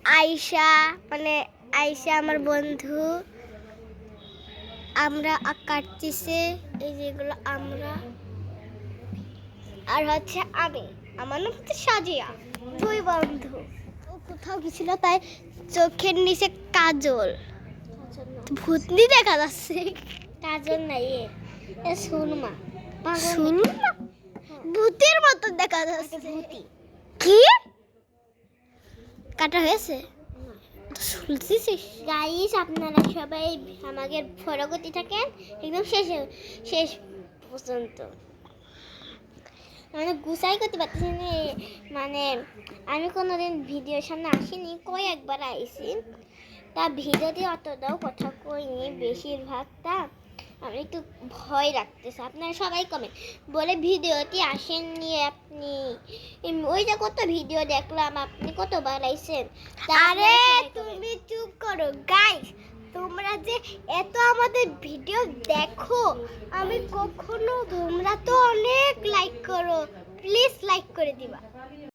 আয়শা মানে আয়শা আমার বন্ধু, আমরা কাটতেছে এই যেগুলো আমরা, আর হচ্ছে আমি, আমার নাম হচ্ছে সাজিয়া। দুই বন্ধু ও কোথাও গেছিল তাই চোখের নিচে কাজল, ভূতনি দেখা যাচ্ছে। কাজল নাই এ সুরমা, সুরমা ভূতের মতো দেখা যাচ্ছে। ভূতি কি কাটা হয়েছে? শুনছিস গাইস, আপনারা সবাই আমাদের ফরগতি থাকেন একদম শেষ পর্যন্ত। মানে গুছাই করতে পারতেছি না, মানে আমি কোনোদিন ভিডিওর সামনে আসিনি, কয়েকবার আইছি, তা ভিডিওতে অতটাও কথা কইনি, বেশিরভাগটা আমি একটু ভয় লাগতেছে। আপনারা সবাই কমেন্ট বলে ভিডিওতে আসেননি আপনি, ওই যে কত ভিডিও দেখলাম, আপনি কতবার আইছেন। আরে তুমি চুপ করো গাইস, তোমরা যে এত আমাদের ভিডিও দেখো, আমি কখনো, তোমরা তো অনেক লাইক করো, প্লিজ লাইক করে দিবা।